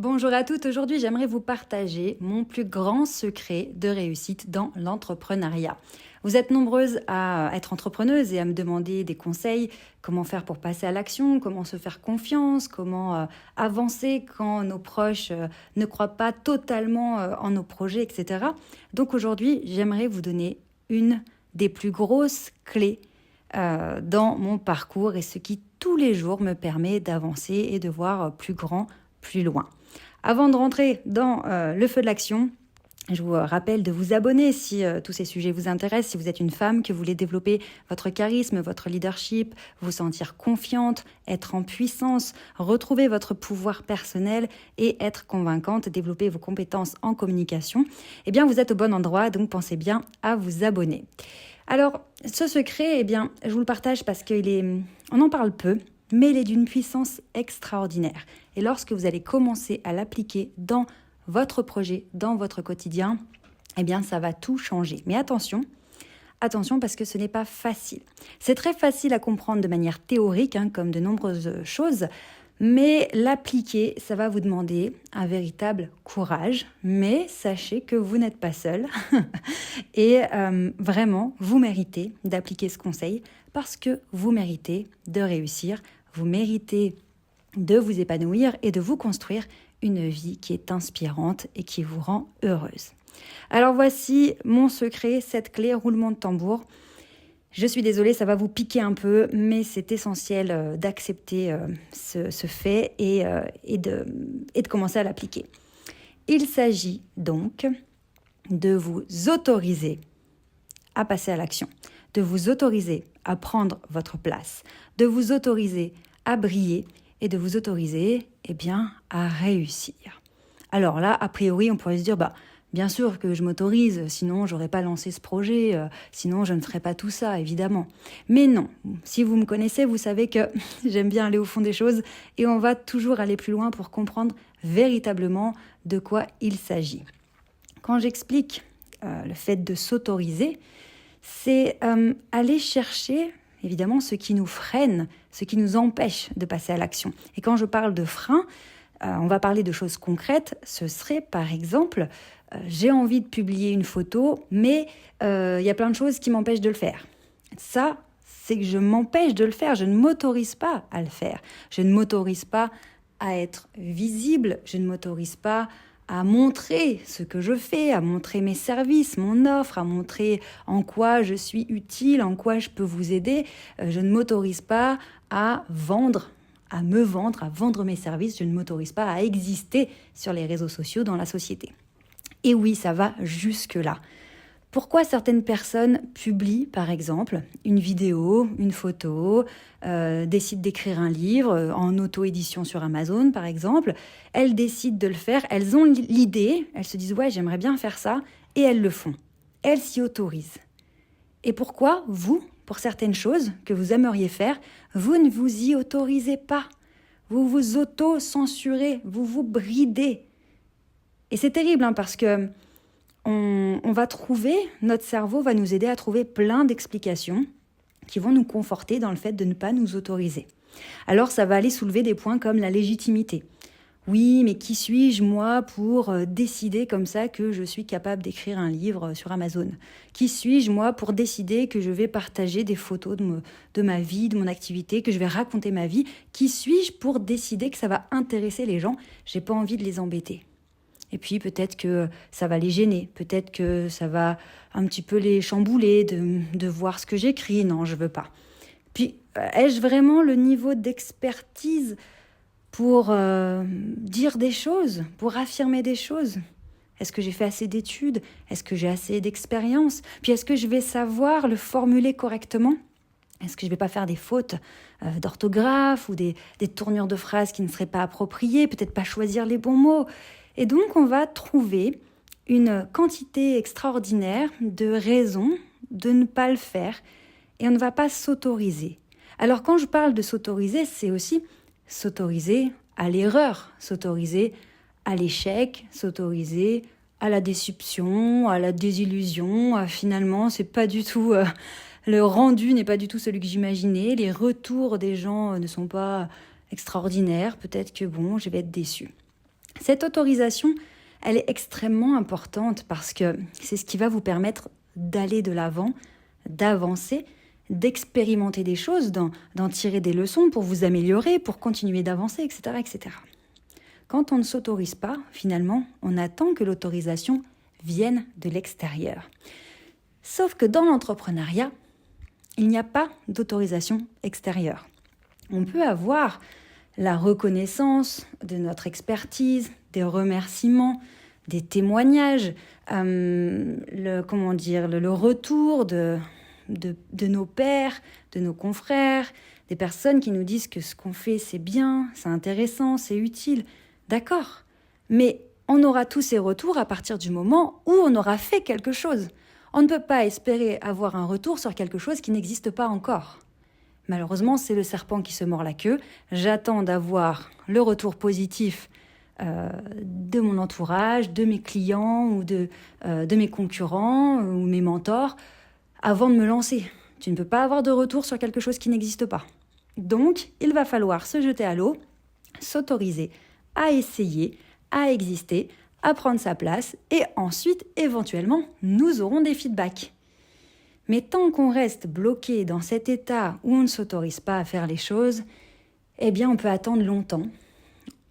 Bonjour à toutes, aujourd'hui j'aimerais vous partager mon plus grand secret de réussite dans l'entrepreneuriat. Vous êtes nombreuses à être entrepreneuses et à me demander des conseils, comment faire pour passer à l'action, comment se faire confiance, comment avancer quand nos proches ne croient pas totalement en nos projets, etc. Donc aujourd'hui j'aimerais vous donner une des plus grosses clés dans mon parcours et ce qui tous les jours me permet d'avancer et de voir plus grand, plus loin. Avant de rentrer dans le feu de l'action, je vous rappelle de vous abonner si tous ces sujets vous intéressent, si vous êtes une femme, que vous voulez développer votre charisme, votre leadership, vous sentir confiante, être en puissance, retrouver votre pouvoir personnel et être convaincante, développer vos compétences en communication, eh bien vous êtes au bon endroit, donc pensez bien à vous abonner. Alors, ce secret, eh bien, je vous le partage parce on en parle peu, mais il est d'une puissance extraordinaire. Et lorsque vous allez commencer à l'appliquer dans votre projet, dans votre quotidien, eh bien, ça va tout changer. Mais attention parce que ce n'est pas facile. C'est très facile à comprendre de manière théorique, comme de nombreuses choses, mais l'appliquer, ça va vous demander un véritable courage. Mais sachez que vous n'êtes pas seul et vraiment, vous méritez d'appliquer ce conseil parce que vous méritez de réussir. Vous méritez de vous épanouir et de vous construire une vie qui est inspirante et qui vous rend heureuse. Alors voici mon secret, cette clé, roulement de tambour. Je suis désolée, ça va vous piquer un peu, mais c'est essentiel d'accepter ce fait et de commencer à l'appliquer. Il s'agit donc de vous autoriser à passer à l'action, de vous autoriser à prendre votre place, de vous autoriser à briller et de vous autoriser à réussir. Alors là, a priori, on pourrait se dire, bien sûr que je m'autorise, sinon je n'aurais pas lancé ce projet, sinon je ne ferais pas tout ça, évidemment. Mais non, si vous me connaissez, vous savez que j'aime bien aller au fond des choses et on va toujours aller plus loin pour comprendre véritablement de quoi il s'agit. Quand j'explique le fait de s'autoriser, c'est aller chercher évidemment ce qui nous freine, ce qui nous empêche de passer à l'action. Et quand je parle de frein, on va parler de choses concrètes. Ce serait par exemple, j'ai envie de publier une photo, mais il y a plein de choses qui m'empêchent de le faire. Ça, c'est que je m'empêche de le faire, je ne m'autorise pas à le faire. Je ne m'autorise pas à être visible, je ne m'autorise pas à montrer ce que je fais, à montrer mes services, mon offre, à montrer en quoi je suis utile, en quoi je peux vous aider. Je ne m'autorise pas à vendre, à vendre mes services. Je ne m'autorise pas à exister sur les réseaux sociaux dans la société. Et oui, ça va jusque-là. Pourquoi certaines personnes publient, par exemple, une vidéo, une photo, décident d'écrire un livre en auto-édition sur Amazon, par exemple. Elles décident de le faire, elles ont l'idée, elles se disent « ouais, j'aimerais bien faire ça » et elles le font. Elles s'y autorisent. Et pourquoi, vous, pour certaines choses que vous aimeriez faire, vous ne vous y autorisez pas? Vous vous auto-censurez, vous vous bridez. Et c'est terrible parce que on va trouver, notre cerveau va nous aider à trouver plein d'explications qui vont nous conforter dans le fait de ne pas nous autoriser. Alors ça va aller soulever des points comme la légitimité. Oui, mais qui suis-je moi pour décider comme ça que je suis capable d'écrire un livre sur Amazon? Qui suis-je moi pour décider que je vais partager des photos de ma vie, de mon activité, que je vais raconter ma vie? Qui suis-je pour décider que ça va intéresser les gens? J'ai pas envie de les embêter. Et puis peut-être que ça va les gêner, peut-être que ça va un petit peu les chambouler de voir ce que j'écris. Non, je veux pas. Puis, ai-je vraiment le niveau d'expertise pour dire des choses, pour affirmer des choses? Est-ce que j'ai fait assez d'études? Est-ce que j'ai assez d'expérience? Puis est-ce que je vais savoir le formuler correctement? Est-ce que je ne vais pas faire des fautes d'orthographe ou des tournures de phrases qui ne seraient pas appropriées? Peut-être pas choisir les bons mots. Et donc, on va trouver une quantité extraordinaire de raisons de ne pas le faire et on ne va pas s'autoriser. Alors, quand je parle de s'autoriser, c'est aussi s'autoriser à l'erreur, s'autoriser à l'échec, s'autoriser à la déception, à la désillusion. Finalement, c'est pas du tout... le rendu n'est pas du tout celui que j'imaginais. Les retours des gens ne sont pas extraordinaires. Peut-être que je vais être déçue. Cette autorisation, elle est extrêmement importante parce que c'est ce qui va vous permettre d'aller de l'avant, d'avancer, d'expérimenter des choses, d'en tirer des leçons pour vous améliorer, pour continuer d'avancer, etc., etc. Quand on ne s'autorise pas, finalement, on attend que l'autorisation vienne de l'extérieur. Sauf que dans l'entrepreneuriat, il n'y a pas d'autorisation extérieure. On peut avoir la reconnaissance de notre expertise, des remerciements, des témoignages, le retour de nos pairs, de nos confrères, des personnes qui nous disent que ce qu'on fait c'est bien, c'est intéressant, c'est utile. D'accord, mais on aura tous ces retours à partir du moment où on aura fait quelque chose. On ne peut pas espérer avoir un retour sur quelque chose qui n'existe pas encore. Malheureusement, c'est le serpent qui se mord la queue. J'attends d'avoir le retour positif de mon entourage, de mes clients ou de mes concurrents ou mes mentors avant de me lancer. Tu ne peux pas avoir de retour sur quelque chose qui n'existe pas. Donc, il va falloir se jeter à l'eau, s'autoriser à essayer, à exister, à prendre sa place et ensuite, éventuellement, nous aurons des feedbacks. Mais tant qu'on reste bloqué dans cet état où on ne s'autorise pas à faire les choses, eh bien on peut attendre longtemps.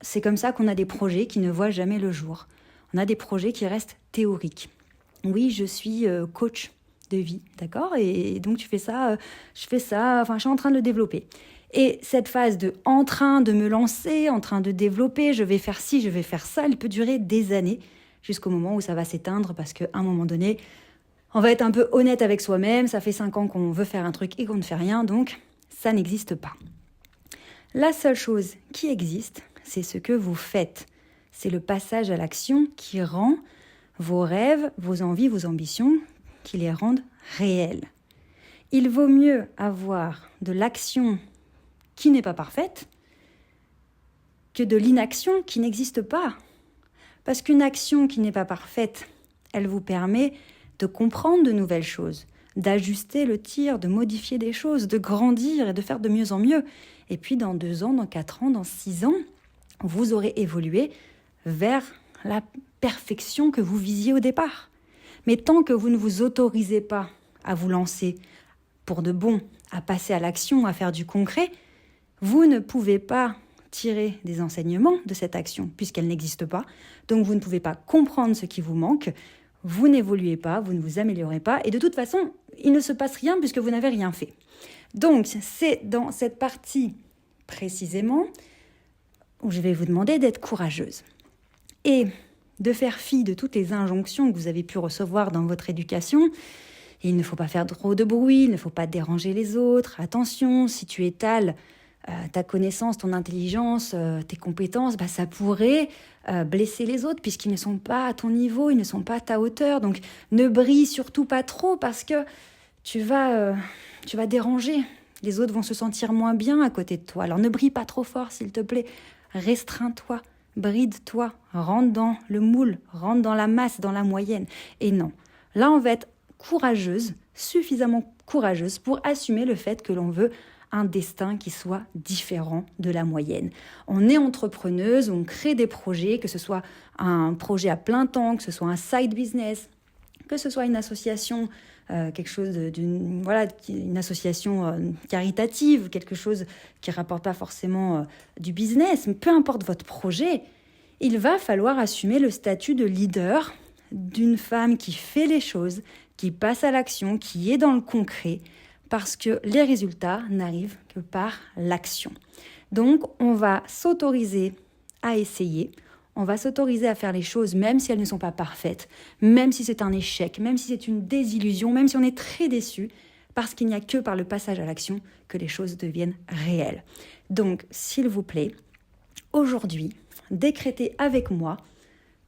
C'est comme ça qu'on a des projets qui ne voient jamais le jour. On a des projets qui restent théoriques. Oui, je suis coach de vie, d'accord ? Et donc tu fais ça, je fais ça, enfin je suis en train de le développer. Et cette phase de en train de me lancer, en train de développer, je vais faire ci, je vais faire ça, elle peut durer des années jusqu'au moment où ça va s'éteindre parce qu'à un moment donné, on va être un peu honnête avec soi-même, ça fait 5 ans qu'on veut faire un truc et qu'on ne fait rien, donc ça n'existe pas. La seule chose qui existe, c'est ce que vous faites. C'est le passage à l'action qui rend vos rêves, vos envies, vos ambitions, qui les rendent réels. Il vaut mieux avoir de l'action qui n'est pas parfaite que de l'inaction qui n'existe pas. Parce qu'une action qui n'est pas parfaite, elle vous permet de comprendre de nouvelles choses, d'ajuster le tir, de modifier des choses, de grandir et de faire de mieux en mieux. Et puis dans 2 ans, dans 4 ans, dans 6 ans, vous aurez évolué vers la perfection que vous visiez au départ. Mais tant que vous ne vous autorisez pas à vous lancer pour de bon, à passer à l'action, à faire du concret, vous ne pouvez pas tirer des enseignements de cette action puisqu'elle n'existe pas. Donc vous ne pouvez pas comprendre ce qui vous manque. Vous n'évoluez pas, vous ne vous améliorez pas et de toute façon, il ne se passe rien puisque vous n'avez rien fait. Donc, c'est dans cette partie précisément où je vais vous demander d'être courageuse et de faire fi de toutes les injonctions que vous avez pu recevoir dans votre éducation. Il ne faut pas faire trop de bruit, il ne faut pas déranger les autres. Attention, si tu étales ta connaissance, ton intelligence, tes compétences, ça pourrait blesser les autres puisqu'ils ne sont pas à ton niveau, ils ne sont pas à ta hauteur. Donc ne brille surtout pas trop parce que tu vas déranger. Les autres vont se sentir moins bien à côté de toi. Alors ne brille pas trop fort s'il te plaît. Restreins-toi, bride-toi, rentre dans le moule, rentre dans la masse, dans la moyenne. Et non, là on va être courageuse, suffisamment courageuse pour assumer le fait que l'on veut un destin qui soit différent de la moyenne. On est entrepreneuse, on crée des projets, que ce soit un projet à plein temps, que ce soit un side business, que ce soit une association, une association caritative, quelque chose qui ne rapporte pas forcément du business, mais peu importe votre projet, il va falloir assumer le statut de leader d'une femme qui fait les choses, qui passe à l'action, qui est dans le concret, parce que les résultats n'arrivent que par l'action. Donc, on va s'autoriser à essayer, on va s'autoriser à faire les choses même si elles ne sont pas parfaites, même si c'est un échec, même si c'est une désillusion, même si on est très déçu, parce qu'il n'y a que par le passage à l'action que les choses deviennent réelles. Donc, s'il vous plaît, aujourd'hui, décrétez avec moi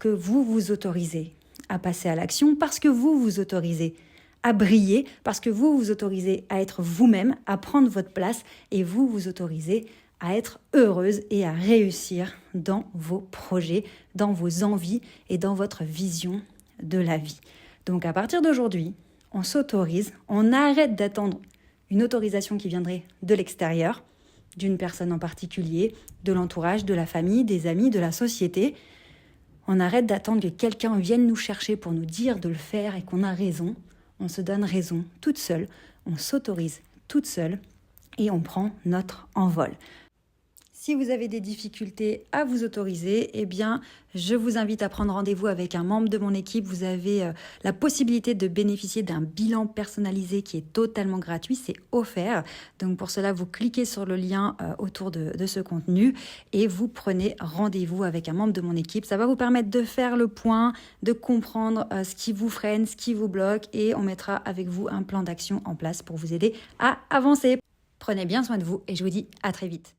que vous vous autorisez à passer à l'action parce que vous vous autorisez à briller, parce que vous vous autorisez à être vous-même, à prendre votre place et vous vous autorisez à être heureuse et à réussir dans vos projets, dans vos envies et dans votre vision de la vie. Donc à partir d'aujourd'hui, on s'autorise, on arrête d'attendre une autorisation qui viendrait de l'extérieur, d'une personne en particulier, de l'entourage, de la famille, des amis, de la société. On arrête d'attendre que quelqu'un vienne nous chercher pour nous dire de le faire et qu'on a raison. On se donne raison toute seule, on s'autorise toute seule et on prend notre envol. Si vous avez des difficultés à vous autoriser, eh bien, je vous invite à prendre rendez-vous avec un membre de mon équipe. Vous avez la possibilité de bénéficier d'un bilan personnalisé qui est totalement gratuit, c'est offert. Donc pour cela, vous cliquez sur le lien autour de ce contenu et vous prenez rendez-vous avec un membre de mon équipe. Ça va vous permettre de faire le point, de comprendre ce qui vous freine, ce qui vous bloque et on mettra avec vous un plan d'action en place pour vous aider à avancer. Prenez bien soin de vous et je vous dis à très vite.